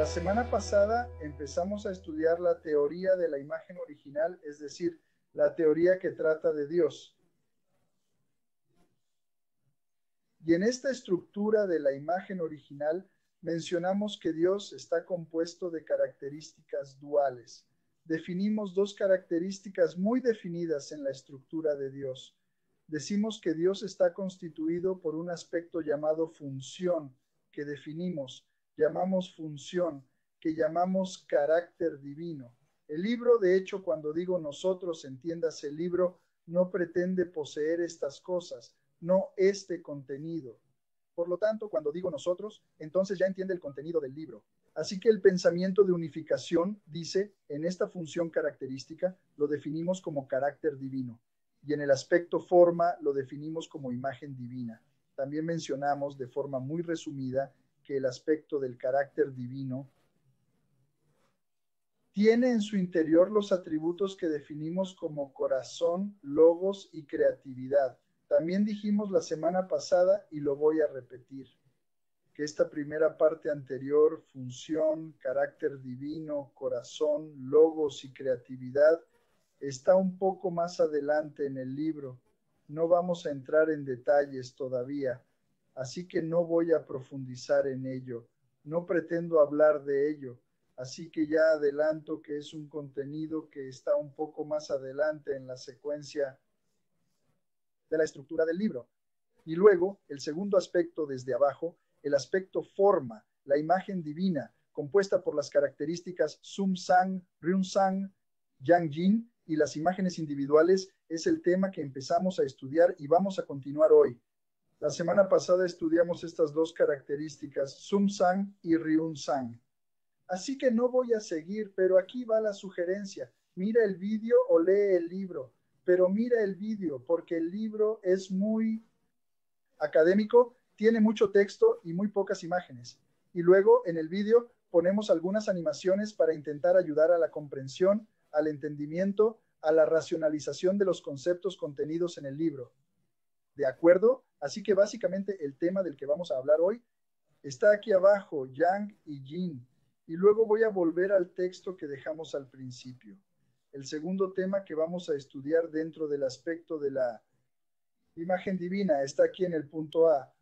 La semana pasada empezamos a estudiar la teoría de la imagen original, es decir, la teoría que trata de Dios. Y en esta estructura de la imagen original mencionamos que Dios está compuesto de características duales. Definimos dos características muy definidas en la estructura de Dios. Decimos que Dios está constituido por un aspecto llamado función, que definimos, llamamos función, que llamamos carácter divino. El libro, de hecho, cuando digo nosotros, entiéndase el libro, no pretende poseer estas cosas, no este contenido. Por lo tanto, cuando digo nosotros, entonces ya entiende el contenido del libro. Así que el pensamiento de unificación dice, en esta función característica, lo definimos como carácter divino. Y en el aspecto forma lo definimos como imagen divina. También mencionamos de forma muy resumida que el aspecto del carácter divino tiene en su interior los atributos que definimos como corazón, logos y creatividad. También dijimos la semana pasada, y lo voy a repetir, que esta primera parte anterior, función, carácter divino, corazón, logos y creatividad, está un poco más adelante en el libro. No vamos a entrar en detalles todavía, así que no voy a profundizar en ello. No pretendo hablar de ello, así que ya adelanto que es un contenido que está un poco más adelante en la secuencia de la estructura del libro. Y luego, el segundo aspecto desde abajo, el aspecto forma, la imagen divina, compuesta por las características Sum Sang, Ryun Sang, Yang Jin y las imágenes individuales, es el tema que empezamos a estudiar y vamos a continuar hoy. La semana pasada estudiamos estas dos características, Sum Sang y Ryun Sang. Así que no voy a seguir, pero aquí va la sugerencia. Mira el vídeo o lee el libro, pero mira el vídeo porque el libro es muy académico, tiene mucho texto y muy pocas imágenes. Y luego en el vídeo ponemos algunas animaciones para intentar ayudar a la comprensión, al entendimiento, a la racionalización de los conceptos contenidos en el libro. ¿De acuerdo? Así que básicamente el tema del que vamos a hablar hoy está aquí abajo, Yang y Jin. Y luego voy a volver al texto que dejamos al principio. El segundo tema que vamos a estudiar dentro del aspecto de la imagen divina está aquí en el punto A.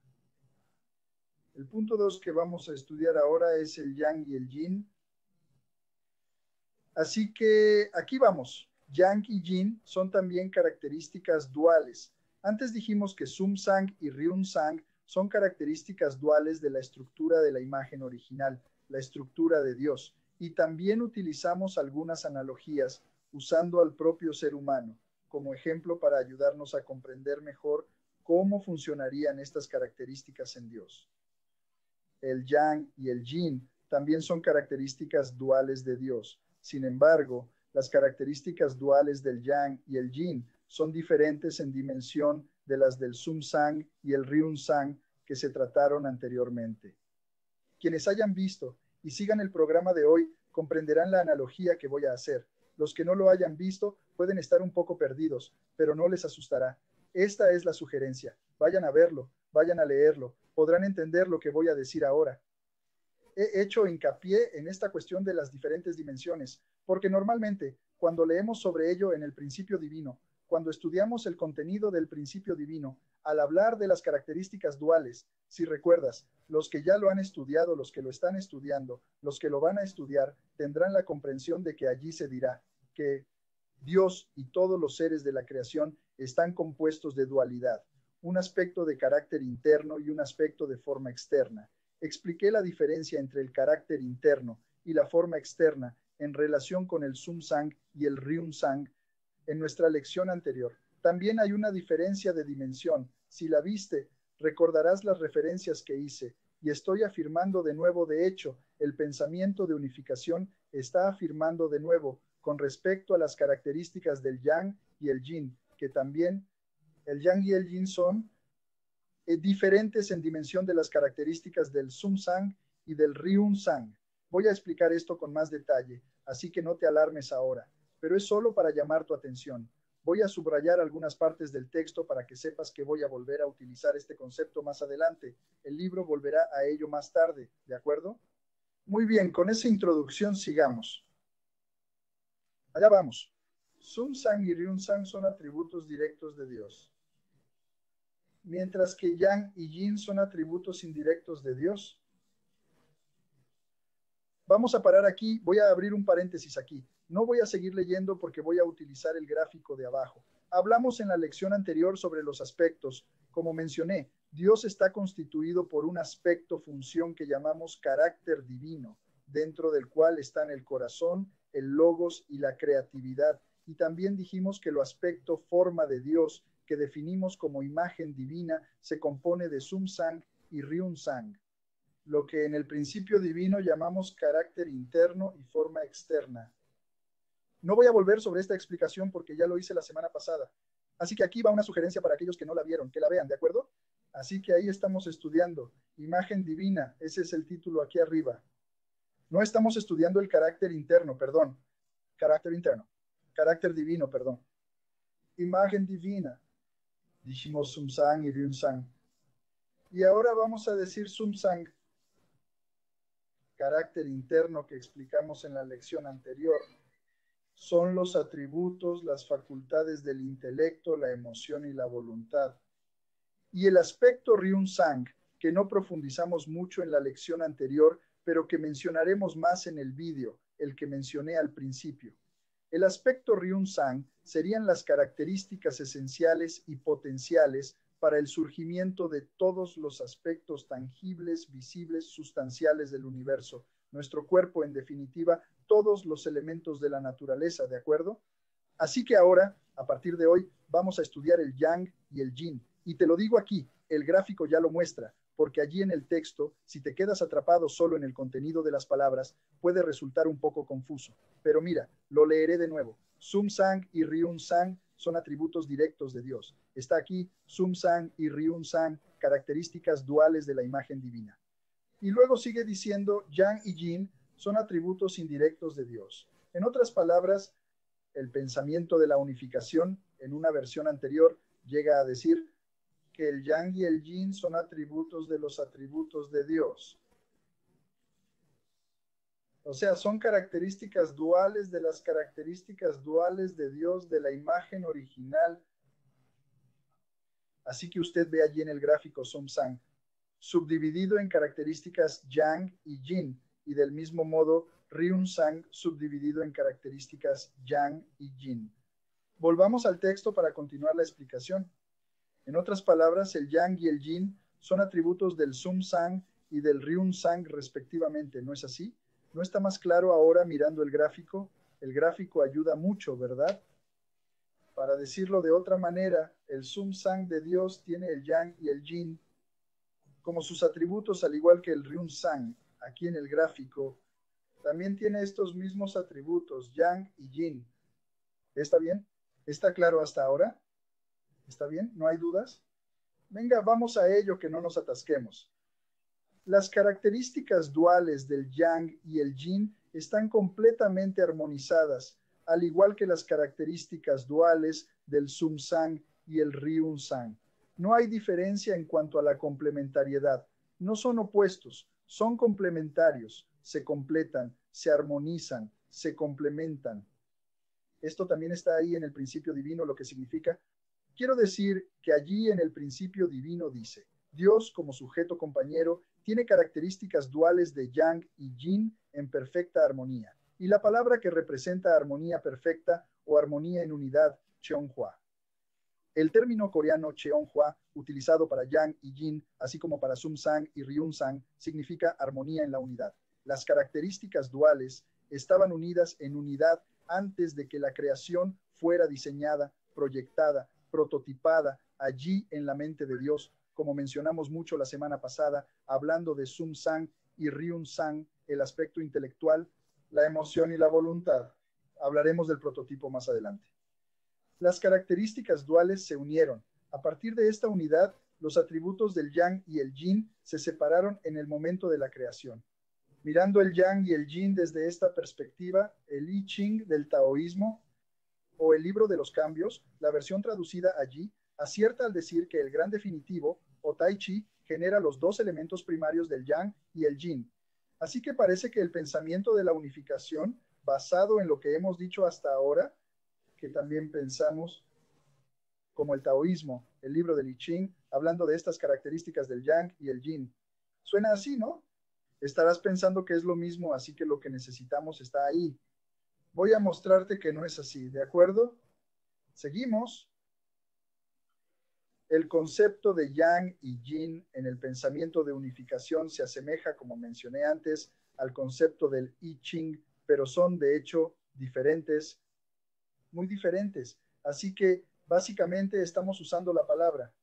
El punto 2 que vamos a estudiar ahora es el Yang y el Yin. Así que aquí vamos. Yang y Yin son también características duales. Antes dijimos que Sum Sang y Ryun Sang son características duales de la estructura de la imagen original, la estructura de Dios. Y también utilizamos algunas analogías usando al propio ser humano como ejemplo para ayudarnos a comprender mejor cómo funcionarían estas características en Dios. El Yang y el Yin también son características duales de Dios. Sin embargo, las características duales del Yang y el Yin son diferentes en dimensión de las del Sum Sang y el Ryun Sang que se trataron anteriormente. Quienes hayan visto y sigan el programa de hoy comprenderán la analogía que voy a hacer. Los que no lo hayan visto pueden estar un poco perdidos, pero no les asustará. Esta es la sugerencia. Vayan a verlo, vayan a leerlo, podrán entender lo que voy a decir ahora. He hecho hincapié en esta cuestión de las diferentes dimensiones, porque normalmente cuando leemos sobre ello en el principio divino, cuando estudiamos el contenido del principio divino, al hablar de las características duales, si recuerdas, los que ya lo han estudiado, los que lo están estudiando, los que lo van a estudiar, tendrán la comprensión de que allí se dirá que Dios y todos los seres de la creación están compuestos de dualidad, un aspecto de carácter interno y un aspecto de forma externa. Expliqué la diferencia entre el carácter interno y la forma externa en relación con el Sum Sang y el Ryun Sang en nuestra lección anterior. También hay una diferencia de dimensión. Si la viste, recordarás las referencias que hice. Y estoy afirmando de nuevo, de hecho, el pensamiento de unificación está afirmando de nuevo con respecto a las características del Yang y el Yin, que también el Yang y el Yin son diferentes en dimensión de las características del Sum Sang y del Ryun Sang. Voy a explicar esto con más detalle, así que no te alarmes ahora, pero es solo para llamar tu atención. Voy a subrayar algunas partes del texto para que sepas que voy a volver a utilizar este concepto más adelante. El libro volverá a ello más tarde, ¿de acuerdo? Muy bien, con esa introducción sigamos. Allá vamos. Sum Sang y Ryun Sang son atributos directos de Dios, mientras que Yang y Yin son atributos indirectos de Dios. Vamos a parar aquí, voy a abrir un paréntesis aquí. No voy a seguir leyendo porque voy a utilizar el gráfico de abajo. Hablamos en la lección anterior sobre los aspectos. Como mencioné, Dios está constituido por un aspecto función que llamamos carácter divino, dentro del cual están el corazón, el logos y la creatividad. Y también dijimos que el aspecto forma de Dios, que definimos como imagen divina, se compone de Sum Sang y Ryun Sang, lo que en el principio divino llamamos carácter interno y forma externa. No voy a volver sobre esta explicación porque ya lo hice la semana pasada. Así que aquí va una sugerencia para aquellos que no la vieron, que la vean, ¿de acuerdo? Así que ahí estamos estudiando. Imagen divina, ese es el título aquí arriba. No estamos estudiando el carácter interno, perdón. Carácter interno. Carácter divino, perdón. Imagen divina. Dijimos Sum Sang y Ryun Sang. Y ahora vamos a decir Sum Sang. Carácter interno que explicamos en la lección anterior. Son los atributos, las facultades del intelecto, la emoción y la voluntad. Y el aspecto Ryun Sang, que no profundizamos mucho en la lección anterior, pero que mencionaremos más en el vídeo, el que mencioné al principio. El aspecto Ryun Sang serían las características esenciales y potenciales para el surgimiento de todos los aspectos tangibles, visibles, sustanciales del universo. Nuestro cuerpo, en definitiva, todos los elementos de la naturaleza, ¿de acuerdo? Así que ahora, a partir de hoy, vamos a estudiar el Yang y el Yin. Y te lo digo aquí, el gráfico ya lo muestra, porque allí en el texto, si te quedas atrapado solo en el contenido de las palabras, puede resultar un poco confuso. Pero mira, lo leeré de nuevo. Sum Sang y Ryun Sang son atributos directos de Dios. Está aquí Sum Sang y Ryun Sang, características duales de la imagen divina. Y luego sigue diciendo, Yang y Yin son atributos indirectos de Dios. En otras palabras, el pensamiento de la unificación, en una versión anterior, llega a decir que el Yang y el Yin son atributos de los atributos de Dios. O sea, son características duales de las características duales de Dios, de la imagen original. Así que usted ve allí en el gráfico Sum Sang, subdividido en características Yang y Yin, y del mismo modo Ryun Sang subdividido en características Yang y Yin. Volvamos al texto para continuar la explicación. En otras palabras, el Yang y el Yin son atributos del Sum Sang y del Ryun Sang respectivamente, ¿no es así? ¿No está más claro ahora mirando el gráfico? El gráfico ayuda mucho, ¿verdad? Para decirlo de otra manera, el Sum Sang de Dios tiene el Yang y el Yin como sus atributos, al igual que el Ryun Sang, aquí en el gráfico, también tiene estos mismos atributos, Yang y Yin. ¿Está bien? ¿Está claro hasta ahora? ¿Está bien? ¿No hay dudas? Venga, vamos a ello, que no nos atasquemos. Las características duales del Yang y el Yin están completamente armonizadas, al igual que las características duales del Sum Sang y el Ryun Sang. No hay diferencia en cuanto a la complementariedad. No son opuestos, son complementarios, se completan, se armonizan, se complementan. Esto también está ahí en el principio divino, lo que significa. Quiero decir que allí en el principio divino dice, Dios como sujeto compañero tiene características duales de Yang y Yin en perfecta armonía. Y la palabra que representa armonía perfecta o armonía en unidad, Cheonghua. El término coreano Cheonghua, utilizado para Yang y Yin, así como para Sum Sang y Ryun Sang, significa armonía en la unidad. Las características duales estaban unidas en unidad antes de que la creación fuera diseñada, proyectada, prototipada allí en la mente de Dios, como mencionamos mucho la semana pasada, hablando de Sum Sang y Ryun Sang, el aspecto intelectual, la emoción y la voluntad. Hablaremos del prototipo más adelante. Las características duales se unieron. A partir de esta unidad, los atributos del Yang y el Yin se separaron en el momento de la creación. Mirando el Yang y el Yin desde esta perspectiva, el I Ching del taoísmo o el libro de los cambios, la versión traducida allí, acierta al decir que el gran definitivo, o Tai Chi, genera los dos elementos primarios del Yang y el Yin. Así que parece que el pensamiento de la unificación, basado en lo que hemos dicho hasta ahora, que también pensamos como el taoísmo, el libro de I Ching, hablando de estas características del yang y el yin. Suena así, ¿no? Estarás pensando que es lo mismo, así que lo que necesitamos está ahí. Voy a mostrarte que no es así, ¿de acuerdo? Seguimos. El concepto de yang y yin en el pensamiento de unificación se asemeja, como mencioné antes, al concepto del I Ching, pero son de hecho diferentes, muy diferentes. Así que básicamente estamos usando la palabra.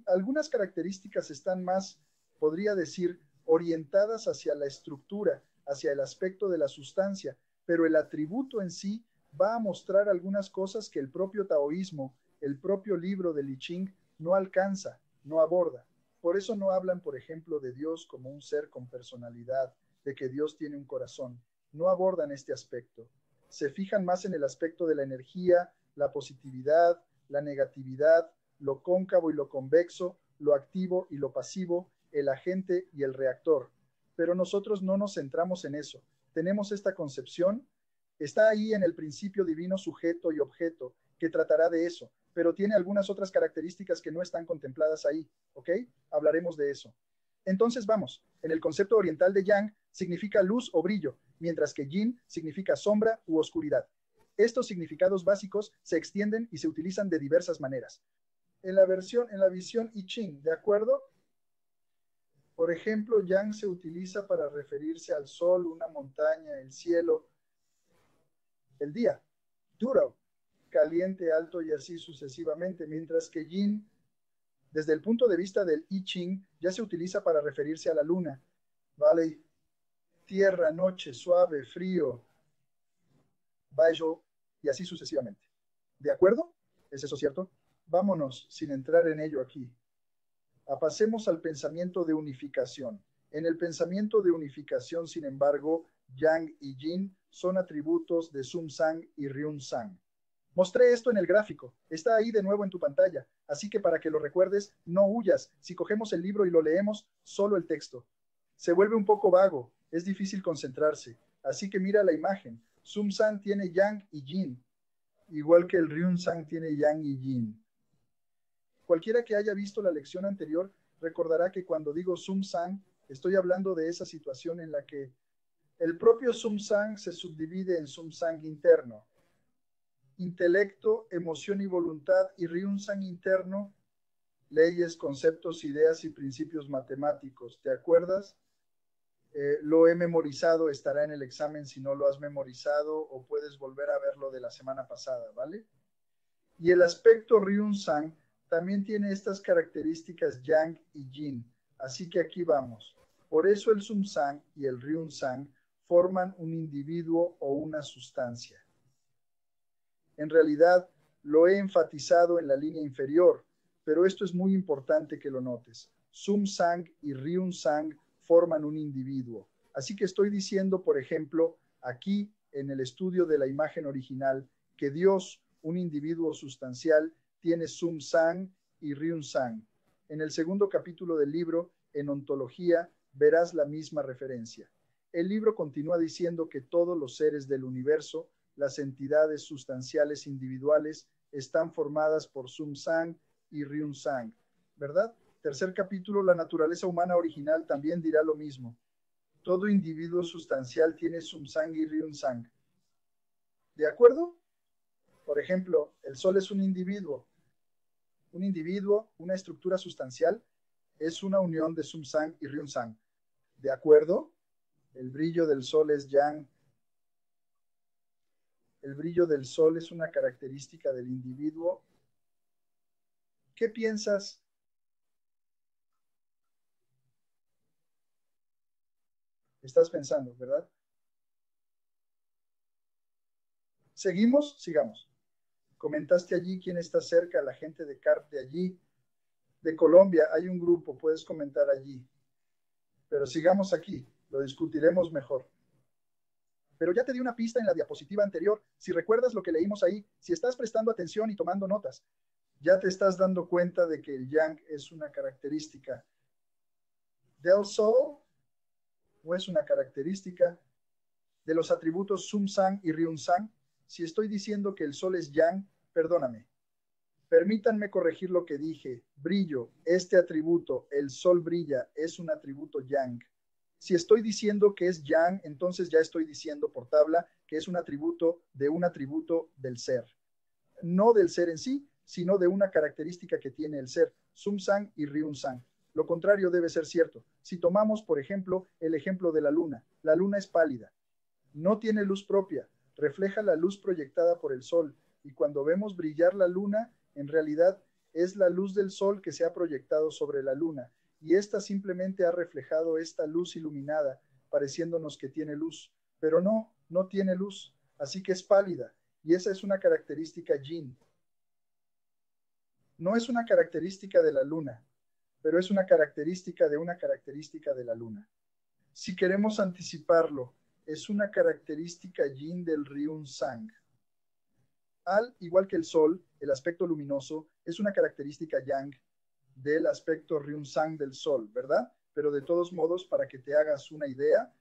Algunas características están más, podría decir, orientadas hacia la estructura, hacia el aspecto de la sustancia, pero el atributo en sí va a mostrar algunas cosas que el propio taoísmo, el propio libro de I Ching no alcanza, no aborda. Por eso no hablan, por ejemplo, de Dios como un ser con personalidad, de que Dios tiene un corazón. No abordan este aspecto. Se fijan más en el aspecto de la energía, la positividad, la negatividad, lo cóncavo y lo convexo, lo activo y lo pasivo, el agente y el reactor. Pero nosotros no nos centramos en eso. Tenemos esta concepción, está ahí en el principio divino sujeto y objeto, que tratará de eso, pero tiene algunas otras características que no están contempladas ahí, ¿ok? Hablaremos de eso. Entonces vamos, en el concepto oriental de yang significa luz o brillo, mientras que yin significa sombra u oscuridad. Estos significados básicos se extienden y se utilizan de diversas maneras. En la visión I Ching, ¿de acuerdo? Por ejemplo, yang se utiliza para referirse al sol, una montaña, el cielo, el día, duro, caliente, alto y así sucesivamente, mientras que yin, desde el punto de vista del I Ching, ya se utiliza para referirse a la luna, ¿vale? Tierra, noche, suave, frío, bajo y así sucesivamente. ¿De acuerdo? ¿Es eso cierto? Vámonos, sin entrar en ello aquí. Pasemos al pensamiento de unificación. En el pensamiento de unificación, sin embargo, yang y yin son atributos de Sum Sang y Ryun Sang. Mostré esto en el gráfico, está ahí de nuevo en tu pantalla, así que para que lo recuerdes, no huyas. Si cogemos el libro y lo leemos, solo el texto. Se vuelve un poco vago, es difícil concentrarse, así que mira la imagen. Sum Sang tiene yang y yin, igual que el Ryun Sang tiene yang y yin. Cualquiera que haya visto la lección anterior recordará que cuando digo Sum Sang, estoy hablando de esa situación en la que el propio Sum Sang se subdivide en Sum Sang interno, intelecto, emoción y voluntad, y Ryun Sang interno, leyes, conceptos, ideas y principios matemáticos. ¿Te acuerdas? Lo he memorizado, estará en el examen si no lo has memorizado, o puedes volver a verlo de la semana pasada, ¿vale? Y el aspecto Ryun Sang también tiene estas características yang y yin, así que aquí vamos. Por eso el Sum Sang y el Ryun Sang forman un individuo o una sustancia. En realidad, lo he enfatizado en la línea inferior, pero esto es muy importante que lo notes. Sum Sang y Ryun Sang forman un individuo. Así que estoy diciendo, por ejemplo, aquí en el estudio de la imagen original, que Dios, un individuo sustancial, tiene Sum Sang y Ryun Sang. En el segundo capítulo del libro, en ontología, verás la misma referencia. El libro continúa diciendo que todos los seres del universo, las entidades sustanciales individuales, están formadas por Sum Sang y Ryun Sang, ¿verdad? Tercer capítulo, la naturaleza humana original, también dirá lo mismo. Todo individuo sustancial tiene Sum Sang y Ryun Sang. ¿De acuerdo? Por ejemplo, el Sol es un individuo. Un individuo, una estructura sustancial, es una unión de Sum Sang y Ryun Sang. ¿De acuerdo? El brillo del Sol es Yang. El brillo del Sol es una característica del individuo. ¿Qué piensas? Estás pensando, ¿verdad? ¿Seguimos? Sigamos. Comentaste allí quién está cerca, la gente de CARP de allí. De Colombia hay un grupo, puedes comentar allí. Pero sigamos aquí, lo discutiremos mejor. Pero ya te di una pista en la diapositiva anterior. Si recuerdas lo que leímos ahí, si estás prestando atención y tomando notas, ya te estás dando cuenta de que el yang es una característica del Sol. o es una característica de los atributos Sum-Sang y Ryun-Sang. Si estoy diciendo que el Sol es Yang, perdóname. Permítanme corregir lo que dije. Brillo, este atributo, el Sol brilla, es un atributo Yang. Si estoy diciendo que es Yang, entonces ya estoy diciendo por tabla que es un atributo del ser. No del ser en sí, sino de una característica que tiene el ser, Sum-Sang y Ryun-Sang. Lo contrario debe ser cierto. Si tomamos, por ejemplo, el ejemplo de la luna es pálida. No tiene luz propia, refleja la luz proyectada por el sol, y cuando vemos brillar la luna, en realidad es la luz del sol que se ha proyectado sobre la luna, y ésta simplemente ha reflejado esta luz iluminada, pareciéndonos que tiene luz, pero no, no tiene luz, así que es pálida, y esa es una característica yin. No es una característica de la luna, pero es una característica de la luna. Si queremos anticiparlo, es una característica yin del Ryun-Sang. Al igual que el Sol, el aspecto luminoso es una característica yang del aspecto Ryun-Sang del Sol, ¿verdad? Pero de todos modos, para que te hagas una idea,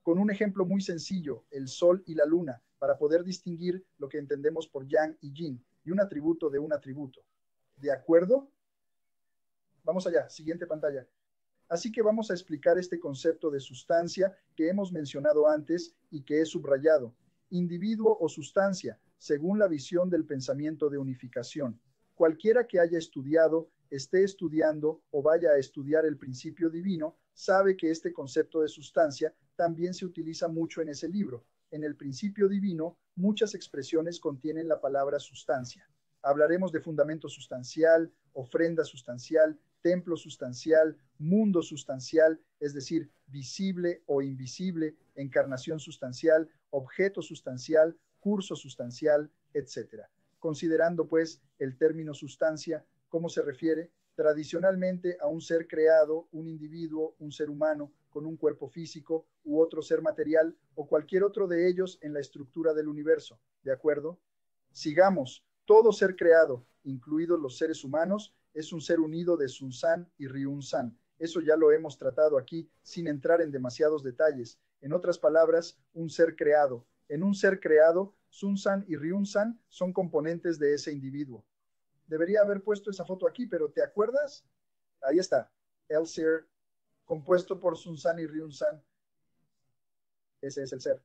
con un ejemplo muy sencillo, el Sol y la Luna, para poder distinguir lo que entendemos por yang y yin, y un atributo de un atributo. ¿De acuerdo? Vamos allá, siguiente pantalla. Así que vamos a explicar este concepto de sustancia que hemos mencionado antes y que he subrayado. Individuo o sustancia, según la visión del pensamiento de unificación. Cualquiera que haya estudiado, esté estudiando o vaya a estudiar el principio divino, sabe que este concepto de sustancia también se utiliza mucho en ese libro. En el principio divino, muchas expresiones contienen la palabra sustancia. Hablaremos de fundamento sustancial, ofrenda sustancial, templo sustancial, mundo sustancial, es decir, visible o invisible, encarnación sustancial, objeto sustancial, curso sustancial, etc. Considerando, pues, el término sustancia, ¿cómo se refiere? Tradicionalmente a un ser creado, un individuo, un ser humano, con un cuerpo físico u otro ser material o cualquier otro de ellos en la estructura del universo, ¿de acuerdo? Sigamos. Todo ser creado, incluidos los seres humanos, es un ser unido de Sun-San y Ryun-San. Eso ya lo hemos tratado aquí sin entrar en demasiados detalles. En otras palabras, un ser creado. En un ser creado, Sun-San y Ryun-San son componentes de ese individuo. Debería haber puesto esa foto aquí, pero ¿te acuerdas? Ahí está. El ser compuesto por Sun-San y Ryun-San. Ese es el ser.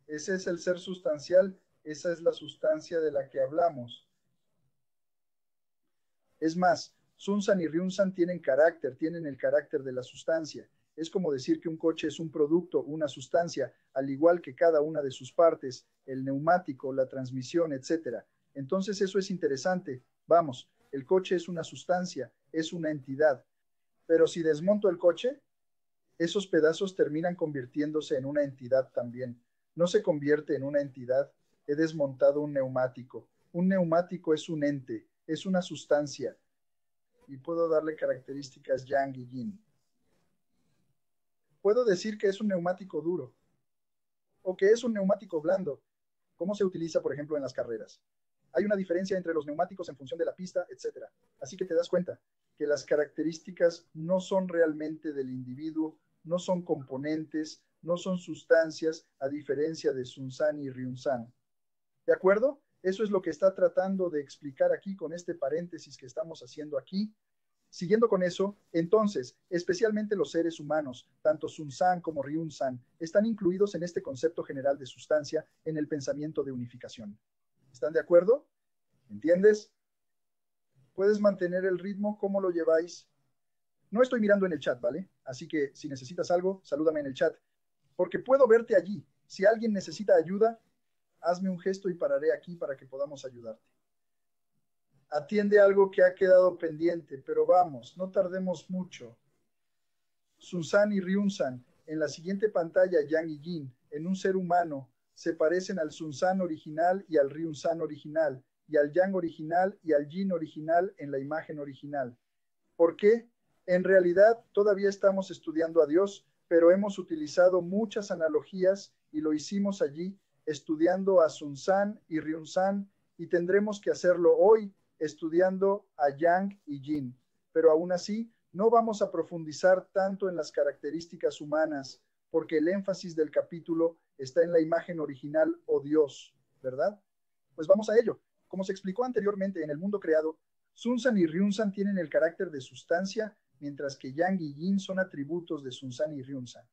Ese es el ser sustancial. Esa es la sustancia de la que hablamos. Es más, Sun-San y Ryun-San tienen carácter, tienen el carácter de la sustancia. Es como decir que un coche es un producto, una sustancia, al igual que cada una de sus partes, el neumático, la transmisión, etc. Entonces eso es interesante. Vamos, el coche es una sustancia, es una entidad. Pero si desmonto el coche, esos pedazos terminan convirtiéndose en una entidad también. No se convierte en una entidad. He desmontado un neumático. Un neumático es un ente, es una sustancia. Y puedo darle características yang y yin. Puedo decir que es un neumático duro o que es un neumático blando. ¿Cómo se utiliza, por ejemplo, en las carreras? Hay una diferencia entre los neumáticos en función de la pista, etc. Así que te das cuenta que las características no son realmente del individuo, no son componentes, no son sustancias, a diferencia de Sun-San y Ryun-San. ¿De acuerdo? Eso es lo que está tratando de explicar aquí con este paréntesis que estamos haciendo aquí. Siguiendo con eso, entonces, especialmente los seres humanos, tanto Sun-San como Ryun-San, están incluidos en este concepto general de sustancia en el pensamiento de unificación. ¿Están de acuerdo? ¿Entiendes? ¿Puedes mantener el ritmo? ¿Cómo lo lleváis? No estoy mirando en el chat, ¿vale? Así que si necesitas algo, salúdame en el chat, porque puedo verte allí. Si alguien necesita ayuda, hazme un gesto y pararé aquí para que podamos ayudarte. Atiende algo que ha quedado pendiente, pero vamos, no tardemos mucho. Sun-San y Ryun-San, en la siguiente pantalla, Yang y Yin, en un ser humano, se parecen al Sun-San original y al Ryun-San original, y al Yang original y al Yin original en la imagen original. ¿Por qué? En realidad todavía estamos estudiando a Dios, pero hemos utilizado muchas analogías y lo hicimos allí estudiando a Sun-San y Ryun-San y tendremos que hacerlo hoy estudiando a Yang y Yin. Pero aún así no vamos a profundizar tanto en las características humanas porque el énfasis del capítulo está en la imagen original o Dios, ¿verdad? Pues vamos a ello. Como se explicó anteriormente, en el mundo creado, Sun-san y Ryun-san tienen el carácter de sustancia, mientras que Yang y Yin son atributos de Sun-san y Ryun-san.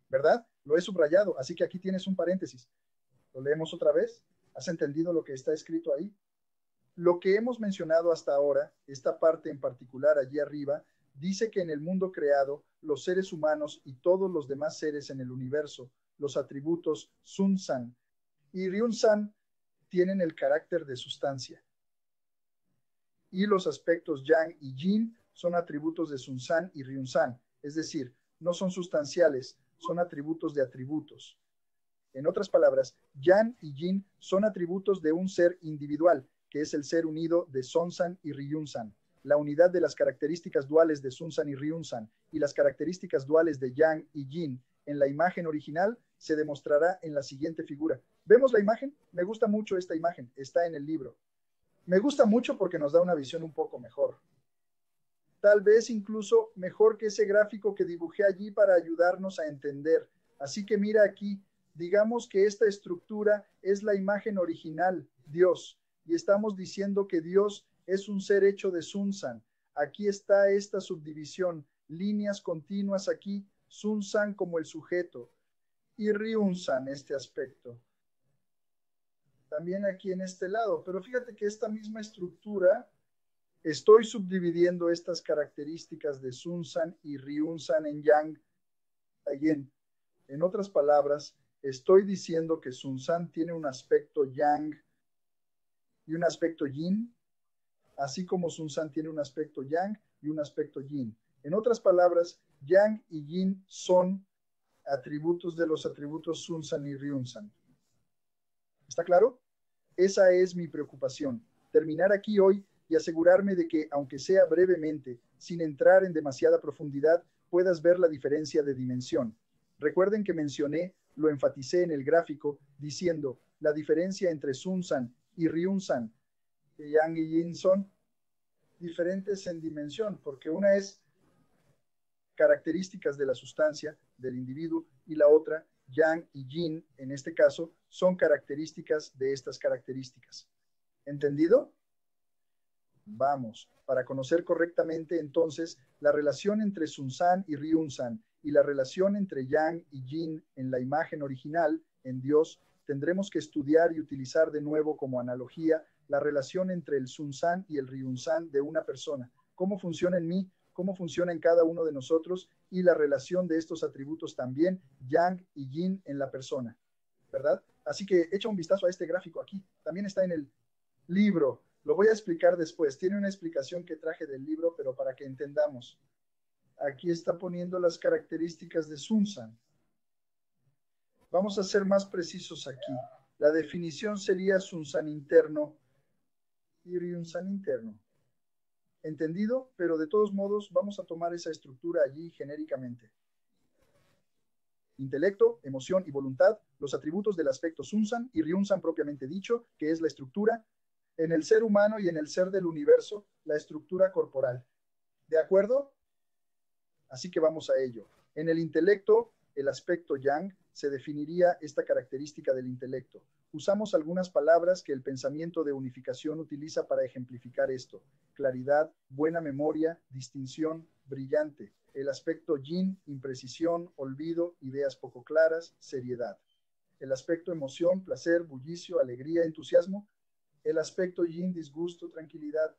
¿Verdad? Lo he subrayado, así que aquí tienes un paréntesis. ¿Lo leemos otra vez? ¿Has entendido lo que está escrito ahí? Lo que hemos mencionado hasta ahora, esta parte en particular allí arriba, dice que en el mundo creado, los seres humanos y todos los demás seres en el universo, los atributos Sun-san y Ryun-san tienen el carácter de sustancia. Y los aspectos Yang y Yin son atributos de Sun-san y Ryun-san, es decir, no son sustanciales, son atributos de atributos. En otras palabras, Yang y Yin son atributos de un ser individual, que es el ser unido de Son-san y Ryun-san. La unidad de las características duales de Sun-san y Ryun-san y las características duales de Yang y Yin en la imagen original se demostrará en la siguiente figura. ¿Vemos la imagen? Me gusta mucho esta imagen, está en el libro. Me gusta mucho porque nos da una visión un poco mejor. Tal vez incluso mejor que ese gráfico que dibujé allí para ayudarnos a entender. Así que mira aquí, digamos que esta estructura es la imagen original, Dios, y estamos diciendo que Dios es un ser hecho de Sun-san. Aquí está esta subdivisión, líneas continuas aquí, Sun-san como el sujeto y Ryun-san este aspecto. También aquí en este lado, pero fíjate que esta misma estructura, estoy subdividiendo estas características de Sun-san y Ryun-san en Yang y Yin. En otras palabras, estoy diciendo que Sun-san tiene un aspecto Yang y un aspecto Yin, así como Sun-san tiene un aspecto Yang y un aspecto Yin. En otras palabras, Yang y Yin son atributos de los atributos Sun-san y Ryun-san. ¿Está claro? Esa es mi preocupación, terminar aquí hoy y asegurarme de que, aunque sea brevemente, sin entrar en demasiada profundidad, puedas ver la diferencia de dimensión. Recuerden que mencioné, lo enfaticé en el gráfico, diciendo la diferencia entre Sun-san y Ryun-san, que Yang y Yin son diferentes en dimensión, porque una es características de la sustancia del individuo y la otra, Yang y Yin, en este caso, son características de estas características. ¿Entendido? Vamos, para conocer correctamente entonces la relación entre Sun-san y Ryun-san y la relación entre Yang y Yin en la imagen original, en Dios, tendremos que estudiar y utilizar de nuevo como analogía la relación entre el Sun-san y el Ryun-san de una persona, cómo funciona en mí, cómo funciona en cada uno de nosotros y la relación de estos atributos también, Yang y Yin en la persona, ¿verdad? Así que echa un vistazo a este gráfico aquí, también está en el libro, lo voy a explicar después, tiene una explicación que traje del libro, pero para que entendamos. Aquí está poniendo las características de Sun-san. Vamos a ser más precisos aquí. La definición sería Sun-san interno y Ryun-san interno. ¿Entendido? Pero de todos modos vamos a tomar esa estructura allí genéricamente. Intelecto, emoción y voluntad, los atributos del aspecto Sun-san y Ryun-san propiamente dicho, que es la estructura, en el ser humano y en el ser del universo, la estructura corporal. ¿De acuerdo? Así que vamos a ello. En el intelecto, el aspecto Yang, se definiría esta característica del intelecto. Usamos algunas palabras que el pensamiento de unificación utiliza para ejemplificar esto. Claridad, buena memoria, distinción, brillante. El aspecto Yin, imprecisión, olvido, ideas poco claras, seriedad. El aspecto emoción, placer, bullicio, alegría, entusiasmo. El aspecto Yin, disgusto, tranquilidad.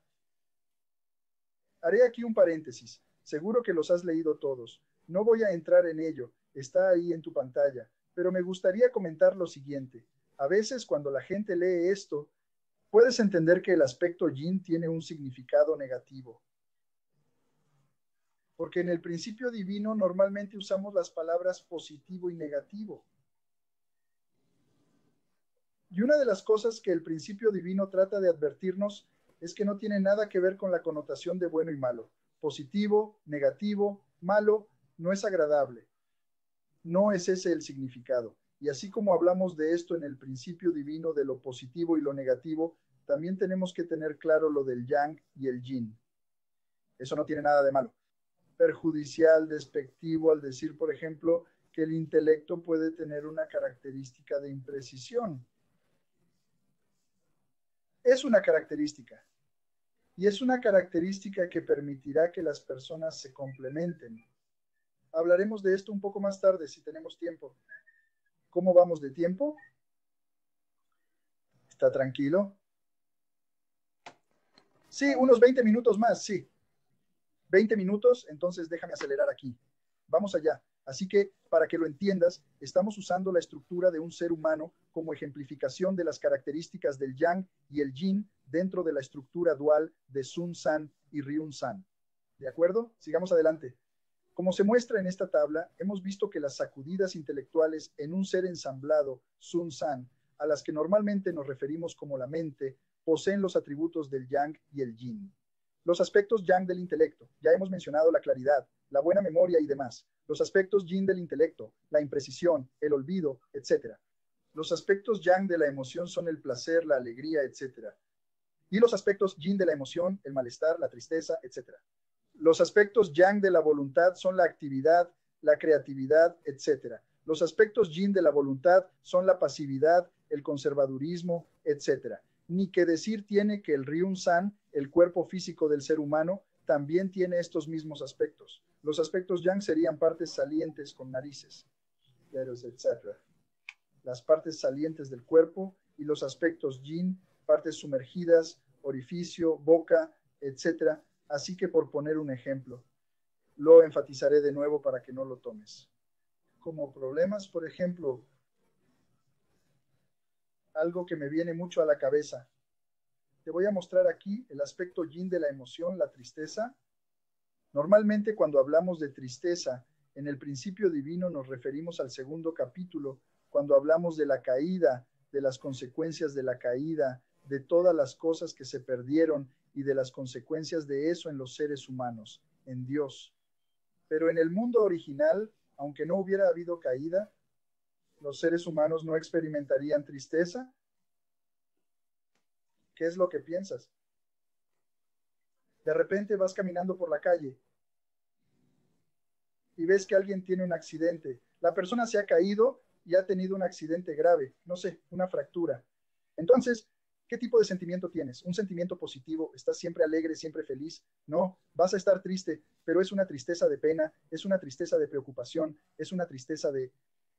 Haré aquí un paréntesis. Seguro que los has leído todos. No voy a entrar en ello. Está ahí en tu pantalla. Pero me gustaría comentar lo siguiente. A veces cuando la gente lee esto, puedes entender que el aspecto Yin tiene un significado negativo. Porque en el principio divino normalmente usamos las palabras positivo y negativo. Y una de las cosas que el principio divino trata de advertirnos es que no tiene nada que ver con la connotación de bueno y malo. Positivo, negativo, malo, no es agradable. No es ese el significado. Y así como hablamos de esto en el principio divino de lo positivo y lo negativo, también tenemos que tener claro lo del Yang y el Yin. Eso no tiene nada de malo. Perjudicial, despectivo, al decir, por ejemplo, que el intelecto puede tener una característica de imprecisión. Es una característica. Y es una característica que permitirá que las personas se complementen. Hablaremos de esto un poco más tarde, si tenemos tiempo. ¿Cómo vamos de tiempo? ¿Está tranquilo? Sí, unos 20 minutos más, sí. 20 minutos, entonces déjame acelerar aquí. Vamos allá. Así que, para que lo entiendas, estamos usando la estructura de un ser humano como ejemplificación de las características del yang y el yin dentro de la estructura dual de Sun San y Ryun San. ¿De acuerdo? Sigamos adelante. Como se muestra en esta tabla, hemos visto que las sacudidas intelectuales en un ser ensamblado, Sun San, a las que normalmente nos referimos como la mente, poseen los atributos del yang y el yin. Los aspectos yang del intelecto, ya hemos mencionado la claridad, la buena memoria y demás. Los aspectos yin del intelecto, la imprecisión, el olvido, etc. Los aspectos yang de la emoción son el placer, la alegría, etc. Y los aspectos yin de la emoción, el malestar, la tristeza, etc. Los aspectos yang de la voluntad son la actividad, la creatividad, etc. Los aspectos yin de la voluntad son la pasividad, el conservadurismo, etc. Ni que decir tiene que el Ryun San, el cuerpo físico del ser humano, también tiene estos mismos aspectos. Los aspectos yang serían partes salientes con narices, etc. Las partes salientes del cuerpo, y los aspectos yin, partes sumergidas, orificio, boca, etc. Así que, por poner un ejemplo, lo enfatizaré de nuevo para que no lo tomes como problemas. Por ejemplo, algo que me viene mucho a la cabeza. Te voy a mostrar aquí el aspecto yin de la emoción, la tristeza. Normalmente, cuando hablamos de tristeza en el principio divino, nos referimos al segundo capítulo, cuando hablamos de la caída, de las consecuencias de la caída, de todas las cosas que se perdieron y de las consecuencias de eso en los seres humanos, en Dios. Pero en el mundo original, aunque no hubiera habido caída, los seres humanos no experimentarían tristeza. ¿Qué es lo que piensas? De repente vas caminando por la calle y ves que alguien tiene un accidente. La persona se ha caído y ha tenido un accidente grave, no sé, una fractura. Entonces, ¿qué tipo de sentimiento tienes? ¿Un sentimiento positivo? ¿Estás siempre alegre, siempre feliz? No, vas a estar triste, pero es una tristeza de pena, es una tristeza de preocupación, es una tristeza de,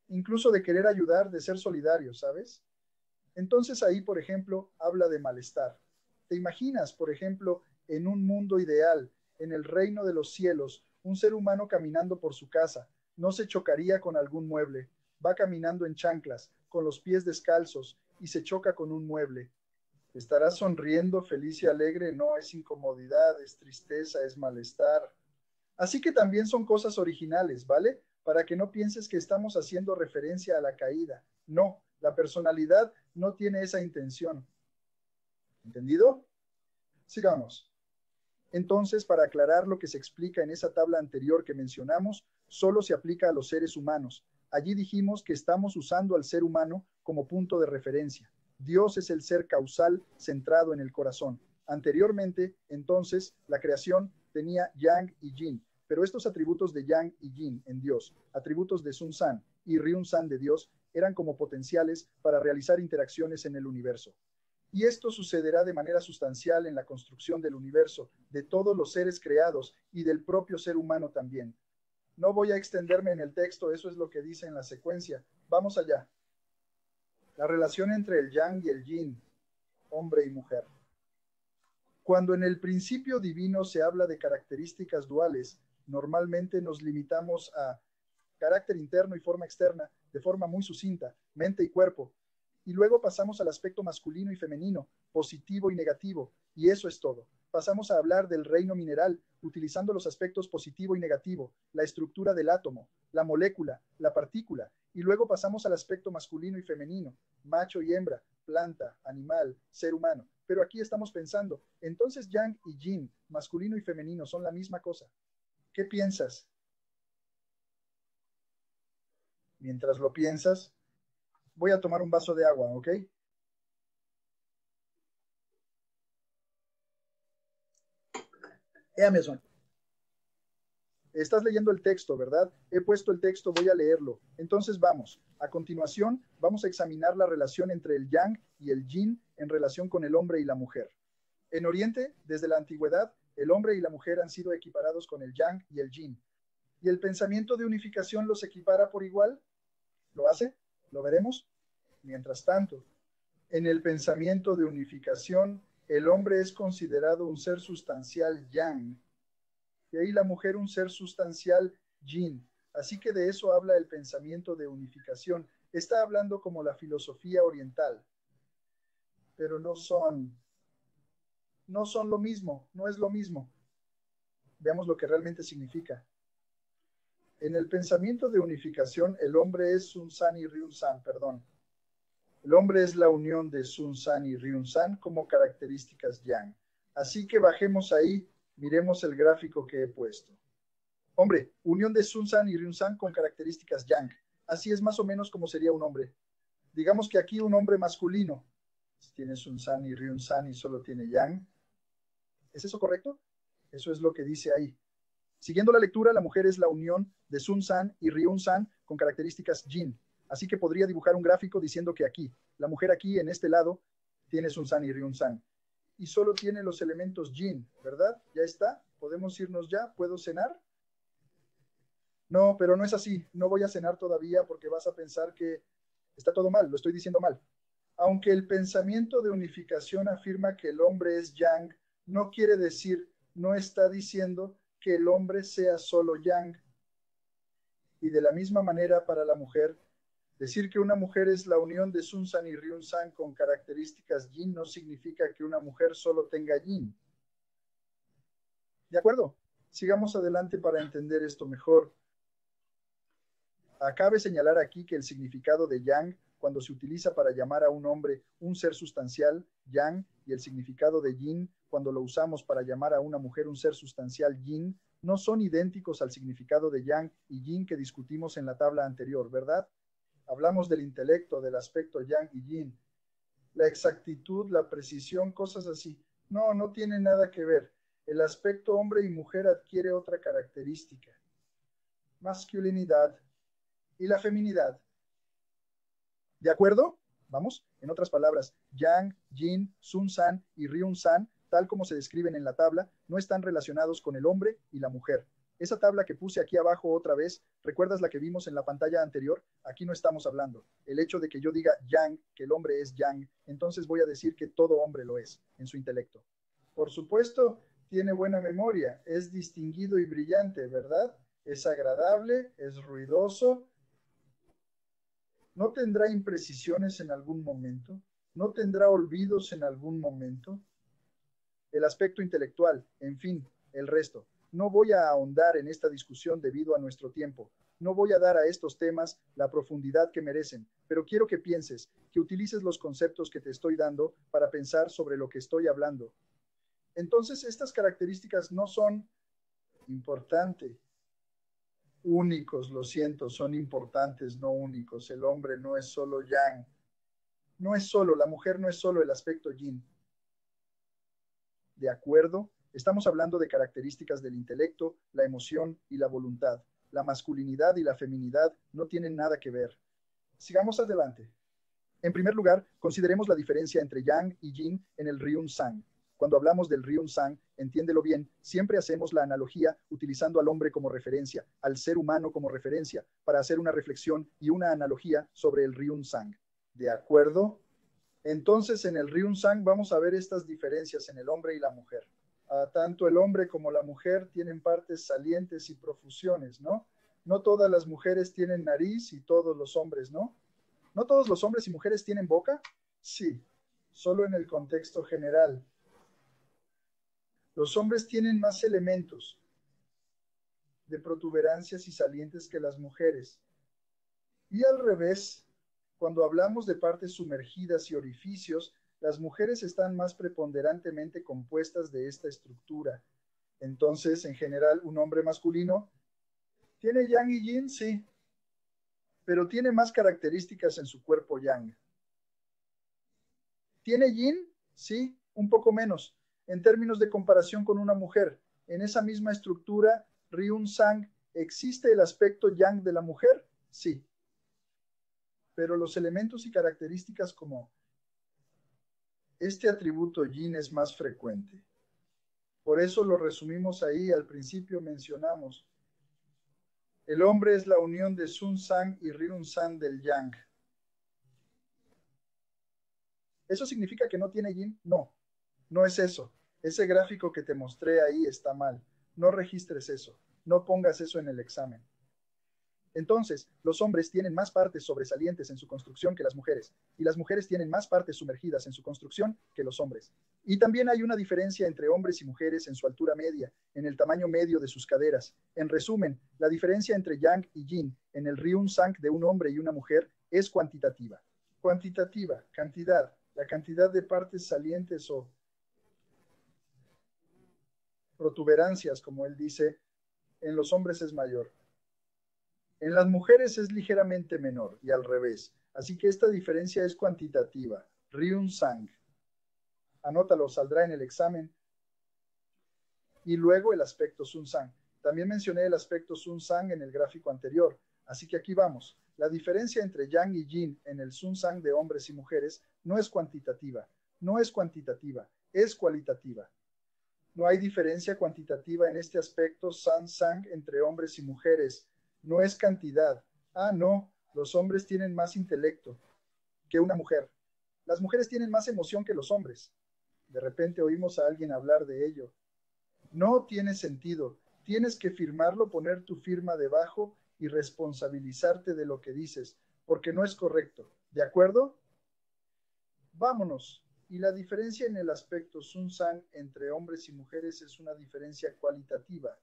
incluso de querer ayudar, de ser solidario, ¿sabes? Entonces ahí, por ejemplo, habla de malestar. ¿Te imaginas, por ejemplo, en un mundo ideal, en el reino de los cielos, un ser humano caminando por su casa? No se chocaría con algún mueble. Va caminando en chanclas, con los pies descalzos, y se choca con un mueble. ¿Estará sonriendo, feliz y alegre? No, es incomodidad, es tristeza, es malestar. Así que también son cosas originales, ¿vale? Para que no pienses que estamos haciendo referencia a la caída. No, la personalidad no tiene esa intención. ¿Entendido? Sigamos. Entonces, para aclarar lo que se explica en esa tabla anterior que mencionamos, solo se aplica a los seres humanos. Allí dijimos que estamos usando al ser humano como punto de referencia. Dios es el ser causal centrado en el corazón. Anteriormente, entonces, la creación tenía Yang y Yin, pero estos atributos de Yang y Yin en Dios, atributos de Sun San y Ryun San de Dios, eran como potenciales para realizar interacciones en el universo. Y esto sucederá de manera sustancial en la construcción del universo, de todos los seres creados y del propio ser humano también. No voy a extenderme en el texto, eso es lo que dice en la secuencia. Vamos allá. La relación entre el yang y el yin, hombre y mujer. Cuando en el principio divino se habla de características duales, normalmente nos limitamos a carácter interno y forma externa, de forma muy sucinta, mente y cuerpo. Y luego pasamos al aspecto masculino y femenino, positivo y negativo, y eso es todo. Pasamos a hablar del reino mineral, utilizando los aspectos positivo y negativo, la estructura del átomo, la molécula, la partícula, y luego pasamos al aspecto masculino y femenino, macho y hembra, planta, animal, ser humano. Pero aquí estamos pensando, entonces yang y yin, masculino y femenino, son la misma cosa. ¿Qué piensas? Mientras lo piensas, voy a tomar un vaso de agua, ¿ok? Amazon. Estás leyendo el texto, ¿verdad? He puesto el texto, voy a leerlo. Entonces vamos. A continuación, vamos a examinar la relación entre el yang y el yin en relación con el hombre y la mujer. En Oriente, desde la antigüedad, el hombre y la mujer han sido equiparados con el yang y el yin. ¿Y el pensamiento de unificación los equipara por igual? ¿Lo hace? ¿Lo veremos? Mientras tanto, en el pensamiento de unificación, el hombre es considerado un ser sustancial yang, y ahí la mujer un ser sustancial yin. Así que de eso habla el pensamiento de unificación. Está hablando como la filosofía oriental, pero no son lo mismo, no es lo mismo. Veamos lo que realmente significa. En el pensamiento de unificación, el hombre es Sun San y Ryun San, perdón. El hombre es la unión de Sun San y Ryun San como características yang. Así que bajemos ahí, miremos el gráfico que he puesto. Hombre, unión de Sun San y Ryun San con características yang. Así es más o menos como sería un hombre. Digamos que aquí un hombre masculino tiene Sun San y Ryun San y solo tiene yang. ¿Es eso correcto? Eso es lo que dice ahí. Siguiendo la lectura, la mujer es la unión de Sun San y Ryun San con características yin. Así que podría dibujar un gráfico diciendo que aquí, la mujer aquí en este lado, tiene Sun San y Ryun San. Y solo tiene los elementos yin, ¿verdad? ¿Ya está? ¿Podemos irnos ya? ¿Puedo cenar? No, pero no es así. No voy a cenar todavía porque vas a pensar que está todo mal, lo estoy diciendo mal. Aunque el pensamiento de unificación afirma que el hombre es yang, no quiere decir, no está diciendo que el hombre sea solo yang. Y de la misma manera para la mujer, decir que una mujer es la unión de Sun San y Ryun San con características yin no significa que una mujer solo tenga yin. ¿De acuerdo? Sigamos adelante para entender esto mejor. Cabe señalar aquí que el significado de yang, cuando se utiliza para llamar a un hombre un ser sustancial, yang, y el significado de yin, cuando lo usamos para llamar a una mujer un ser sustancial, yin, no son idénticos al significado de yang y yin que discutimos en la tabla anterior, ¿verdad? Hablamos del intelecto, del aspecto yang y yin, la exactitud, la precisión, cosas así. No, no tiene nada que ver. El aspecto hombre y mujer adquiere otra característica: masculinidad y la feminidad. ¿De acuerdo? Vamos, en otras palabras, yang, yin, sun san y ryun san, tal como se describen en la tabla, no están relacionados con el hombre y la mujer. Esa tabla que puse aquí abajo otra vez, ¿recuerdas la que vimos en la pantalla anterior? Aquí no estamos hablando. El hecho de que yo diga yang, que el hombre es yang, entonces voy a decir que todo hombre lo es en su intelecto. Por supuesto, tiene buena memoria, es distinguido y brillante, ¿verdad? Es agradable, es ruidoso. ¿No tendrá imprecisiones en algún momento? ¿No tendrá olvidos en algún momento? El aspecto intelectual, en fin, el resto. No voy a ahondar en esta discusión debido a nuestro tiempo. No voy a dar a estos temas la profundidad que merecen, pero quiero que pienses, que utilices los conceptos que te estoy dando para pensar sobre lo que estoy hablando. Entonces, estas características no son importantes. Únicos, lo siento, son importantes, no únicos. El hombre no es solo yang. No es solo, la mujer no es solo el aspecto yin. ¿De acuerdo? Estamos hablando de características del intelecto, la emoción y la voluntad. La masculinidad y la feminidad no tienen nada que ver. Sigamos adelante. En primer lugar, consideremos la diferencia entre yang y yin en el Ryun San. Cuando hablamos del Ryun San, entiéndelo bien, siempre hacemos la analogía utilizando al hombre como referencia, al ser humano como referencia, para hacer una reflexión y una analogía sobre el Ryun San. ¿De acuerdo? Entonces, en el Ryun San vamos a ver estas diferencias en el hombre y la mujer. Tanto el hombre como la mujer tienen partes salientes y profusiones, ¿no? No todas las mujeres tienen nariz y todos los hombres, ¿no? ¿No todos los hombres y mujeres tienen boca? Sí, solo en el contexto general. Los hombres tienen más elementos de protuberancias y salientes que las mujeres. Y al revés, cuando hablamos de partes sumergidas y orificios, las mujeres están más preponderantemente compuestas de esta estructura. Entonces, en general, un hombre masculino tiene yang y yin, sí, pero tiene más características en su cuerpo yang. ¿Tiene yin? Sí, un poco menos. En términos de comparación con una mujer, en esa misma estructura Ryun Sang, ¿existe el aspecto yang de la mujer? Sí. Pero los elementos y características como este atributo yin es más frecuente. Por eso lo resumimos ahí, al principio mencionamos. El hombre es la unión de Sun Sang y Ryun Sang del yang. ¿Eso significa que no tiene yin? No, no es eso. Ese gráfico que te mostré ahí está mal. No registres eso. No pongas eso en el examen. Entonces, los hombres tienen más partes sobresalientes en su construcción que las mujeres, y las mujeres tienen más partes sumergidas en su construcción que los hombres. Y también hay una diferencia entre hombres y mujeres en su altura media, en el tamaño medio de sus caderas. En resumen, la diferencia entre yang y yin en el Ryun Sang de un hombre y una mujer es cuantitativa. Cuantitativa, cantidad, la cantidad de partes salientes o protuberancias, como él dice, en los hombres es mayor. En las mujeres es ligeramente menor y al revés. Así que esta diferencia es cuantitativa. Ryun Sang. Anótalo, saldrá en el examen. Y luego el aspecto Sun Sang. También mencioné el aspecto Sun Sang en el gráfico anterior. Así que aquí vamos. La diferencia entre Yang y Yin en el Sun Sang de hombres y mujeres no es cuantitativa. No es cuantitativa, es cualitativa. No hay diferencia cuantitativa en este aspecto Sun Sang entre hombres y mujeres. No es cantidad. Ah, no, los hombres tienen más intelecto que una mujer. Las mujeres tienen más emoción que los hombres. De repente oímos a alguien hablar de ello. No tiene sentido. Tienes que firmarlo, poner tu firma debajo y responsabilizarte de lo que dices, porque no es correcto. ¿De acuerdo? Vámonos. Y la diferencia en el aspecto Sun Sang entre hombres y mujeres es una diferencia cualitativa.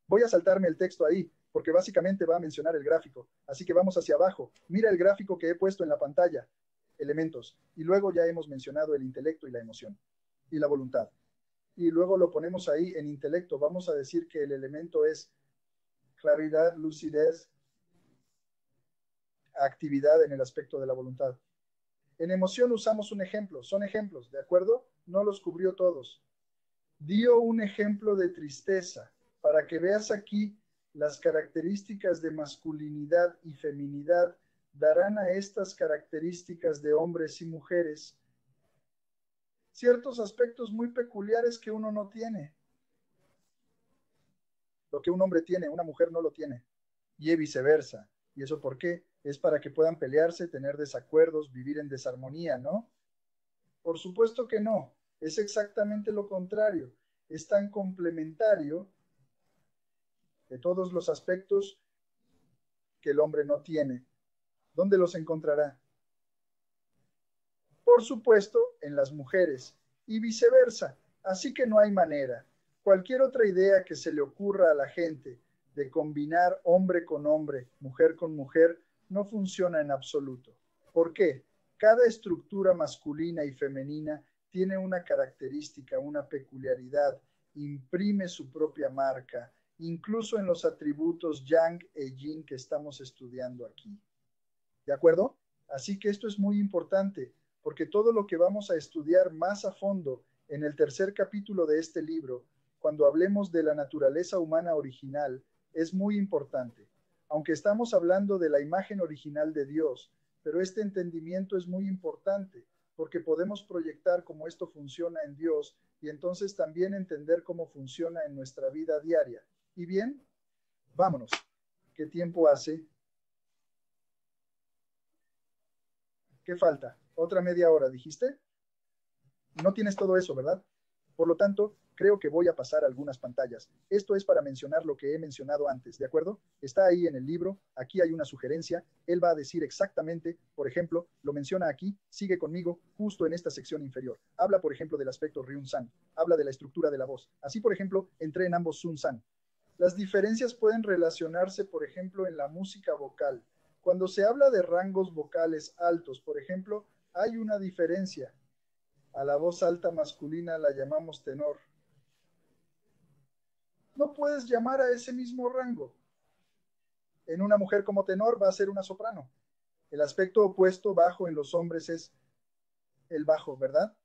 Voy a saltarme el texto ahí, porque básicamente va a mencionar el gráfico. Así que vamos hacia abajo. Mira el gráfico que he puesto en la pantalla. Elementos. Y luego ya hemos mencionado el intelecto y la emoción. Y la voluntad. Y luego lo ponemos ahí en intelecto. Vamos a decir que el elemento es claridad, lucidez, actividad en el aspecto de la voluntad. En emoción usamos un ejemplo. Son ejemplos, ¿de acuerdo? No los cubrió todos. Dio un ejemplo de tristeza para que veas aquí las características de masculinidad y feminidad darán a estas características de hombres y mujeres ciertos aspectos muy peculiares que uno no tiene. Lo que un hombre tiene, una mujer no lo tiene. Y viceversa. ¿Y eso por qué? Es para que puedan pelearse, tener desacuerdos, vivir en desarmonía, ¿no? Por supuesto que no. Es exactamente lo contrario. Es tan complementario de todos los aspectos que el hombre no tiene. ¿Dónde los encontrará? Por supuesto, en las mujeres y viceversa. Así que no hay manera. Cualquier otra idea que se le ocurra a la gente de combinar hombre con hombre, mujer con mujer, no funciona en absoluto. ¿Por qué? Cada estructura masculina y femenina tiene una característica, una peculiaridad, imprime su propia marca, incluso en los atributos yang e yin que estamos estudiando aquí. ¿De acuerdo? Así que esto es muy importante, porque todo lo que vamos a estudiar más a fondo en el tercer capítulo de este libro, cuando hablemos de la naturaleza humana original, es muy importante. Aunque estamos hablando de la imagen original de Dios, pero este entendimiento es muy importante, porque podemos proyectar cómo esto funciona en Dios y entonces también entender cómo funciona en nuestra vida diaria. ¿Y bien? Vámonos. ¿Qué tiempo hace? ¿Qué falta? ¿Otra media hora, dijiste? No tienes todo eso, ¿verdad? Por lo tanto, creo que voy a pasar algunas pantallas. Esto es para mencionar lo que he mencionado antes, ¿de acuerdo? Está ahí en el libro, aquí hay una sugerencia, él va a decir exactamente, por ejemplo, lo menciona aquí, sigue conmigo, justo en esta sección inferior. Habla, por ejemplo, del aspecto Ryun-san, habla de la estructura de la voz. Así, por ejemplo, entré en ambos Sun-san. Las diferencias pueden relacionarse, por ejemplo, en la música vocal. Cuando se habla de rangos vocales altos, por ejemplo, hay una diferencia. A la voz alta masculina la llamamos tenor. No puedes llamar a ese mismo rango. En una mujer como tenor va a ser una soprano. El aspecto opuesto bajo en los hombres es el bajo, ¿verdad?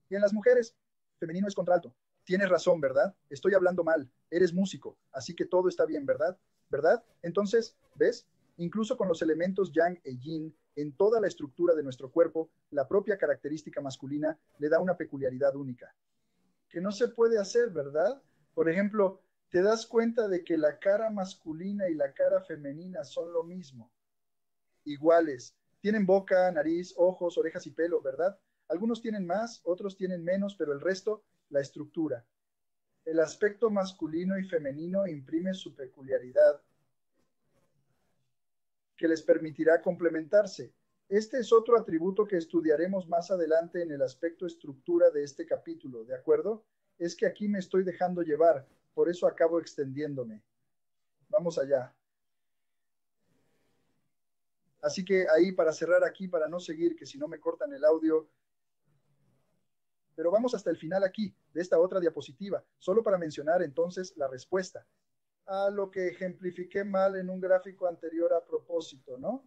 Y en las mujeres, femenino es contralto. Tienes razón, ¿verdad? Estoy hablando mal. Eres músico, así que todo está bien, ¿verdad? ¿Verdad? Entonces, ¿ves? Incluso con los elementos yang e yin, en toda la estructura de nuestro cuerpo, la propia característica masculina le da una peculiaridad única. Que no se puede hacer, ¿verdad? Por ejemplo, te das cuenta de que la cara masculina y la cara femenina son lo mismo, iguales. Tienen boca, nariz, ojos, orejas y pelo, ¿verdad? Algunos tienen más, otros tienen menos, pero el resto, la estructura. El aspecto masculino y femenino imprime su peculiaridad que les permitirá complementarse. Este es otro atributo que estudiaremos más adelante en el aspecto estructura de este capítulo, ¿de acuerdo? Es que aquí me estoy dejando llevar, por eso acabo extendiéndome. Vamos allá. Así que ahí para cerrar aquí, para no seguir, que si no me cortan el audio. Pero vamos hasta el final aquí, de esta otra diapositiva, solo para mencionar entonces la respuesta a lo que ejemplifiqué mal en un gráfico anterior a propósito, ¿no?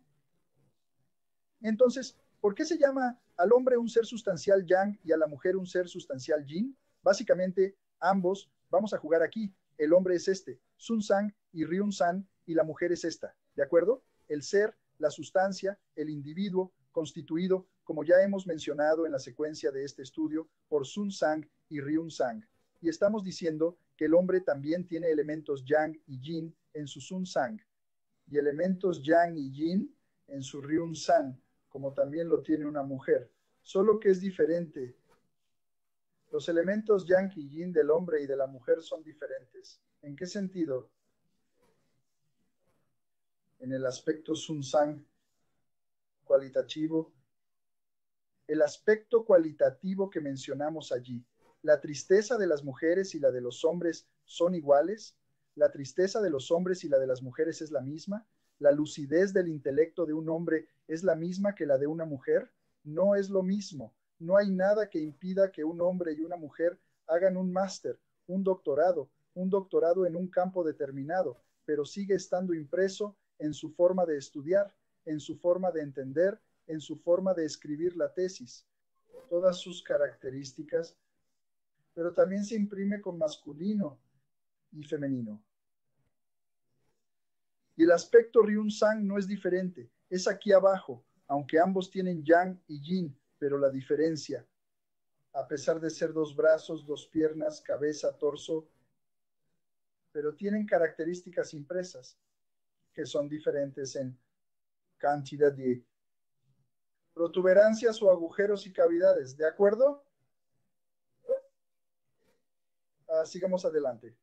Entonces, ¿por qué se llama al hombre un ser sustancial yang y a la mujer un ser sustancial yin? Básicamente, ambos vamos a jugar aquí. El hombre es este, Sun Sang y Ryun Sang, y la mujer es esta, ¿de acuerdo? El ser, la sustancia, el individuo, constituido, como ya hemos mencionado en la secuencia de este estudio, por Sun Sang y Ryun Sang. Y estamos diciendo que el hombre también tiene elementos yang y yin en su Sun Sang, y elementos yang y yin en su Ryun Sang, como también lo tiene una mujer, solo que es diferente. Los elementos yang y yin del hombre y de la mujer son diferentes. ¿En qué sentido? En el aspecto Sun Sang cualitativo, el aspecto cualitativo que mencionamos allí. La tristeza de las mujeres y la de los hombres son iguales. La tristeza de los hombres y la de las mujeres es la misma. La lucidez del intelecto de un hombre es la misma que la de una mujer. No es lo mismo. No hay nada que impida que un hombre y una mujer hagan un máster, un doctorado en un campo determinado, pero sigue estando impreso en su forma de estudiar, en su forma de entender, en su forma de escribir la tesis, todas sus características, pero también se imprime con masculino y femenino. Y el aspecto Ryun Sang no es diferente, es aquí abajo, aunque ambos tienen yang y yin, pero la diferencia, a pesar de ser dos brazos, dos piernas, cabeza, torso, pero tienen características impresas que son diferentes en cantidad de protuberancias o agujeros y cavidades, ¿de acuerdo? Sigamos adelante.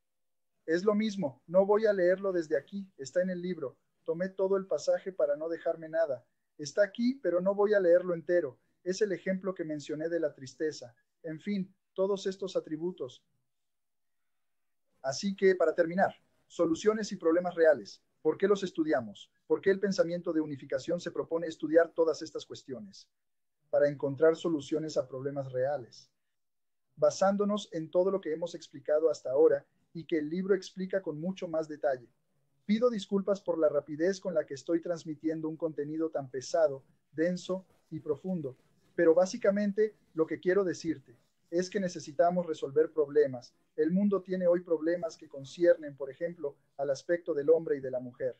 Es lo mismo, no voy a leerlo desde aquí, está en el libro. Tomé todo el pasaje para no dejarme nada. Está aquí, pero no voy a leerlo entero. Es el ejemplo que mencioné de la tristeza. En fin, todos estos atributos. Así que, para terminar, soluciones y problemas reales. ¿Por qué los estudiamos? ¿Por qué el pensamiento de unificación se propone estudiar todas estas cuestiones? Para encontrar soluciones a problemas reales, basándonos en todo lo que hemos explicado hasta ahora y que el libro explica con mucho más detalle. Pido disculpas por la rapidez con la que estoy transmitiendo un contenido tan pesado, denso y profundo, pero básicamente lo que quiero decirte es que necesitamos resolver problemas. El mundo tiene hoy problemas que conciernen, por ejemplo, al aspecto del hombre y de la mujer.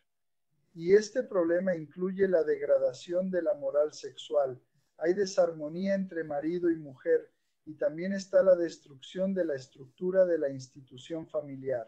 Y este problema incluye la degradación de la moral sexual. Hay desarmonía entre marido y mujer, y también está la destrucción de la estructura de la institución familiar.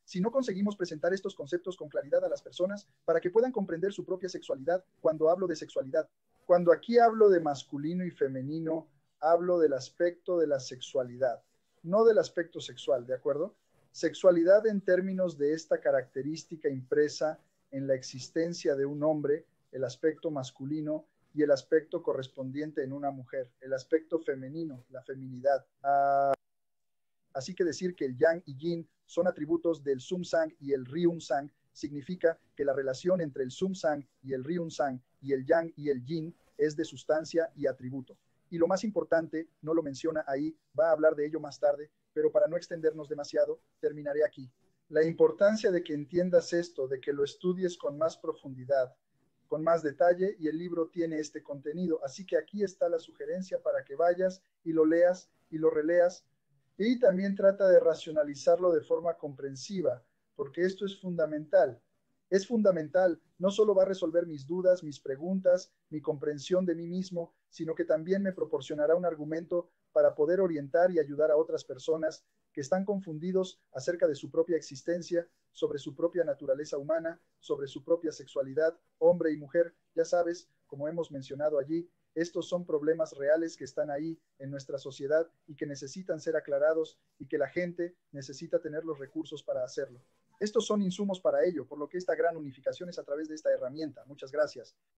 Si no conseguimos presentar estos conceptos con claridad a las personas para que puedan comprender su propia sexualidad, cuando hablo de sexualidad, cuando aquí hablo de masculino y femenino, hablo del aspecto de la sexualidad, no del aspecto sexual, ¿de acuerdo? Sexualidad en términos de esta característica impresa en la existencia de un hombre, el aspecto masculino, y el aspecto correspondiente en una mujer, el aspecto femenino, la feminidad. Así que decir que el yang y yin son atributos del Sum Sang y el Ryun Sang significa que la relación entre el Sum Sang y el Ryun Sang y el yang y el yin es de sustancia y atributo. Y lo más importante, no lo menciona ahí, va a hablar de ello más tarde, pero para no extendernos demasiado, terminaré aquí. La importancia de que entiendas esto, de que lo estudies con más profundidad, con más detalle, y el libro tiene este contenido. Así que aquí está la sugerencia para que vayas y lo leas y lo releas. Y también trata de racionalizarlo de forma comprensiva, porque esto es fundamental. Es fundamental, no solo va a resolver mis dudas, mis preguntas, mi comprensión de mí mismo, sino que también me proporcionará un argumento para poder orientar y ayudar a otras personas que están confundidos acerca de su propia existencia, sobre su propia naturaleza humana, sobre su propia sexualidad, hombre y mujer. Ya sabes, como hemos mencionado allí, estos son problemas reales que están ahí en nuestra sociedad y que necesitan ser aclarados y que la gente necesita tener los recursos para hacerlo. Estos son insumos para ello, por lo que esta gran unificación es a través de esta herramienta. Muchas gracias.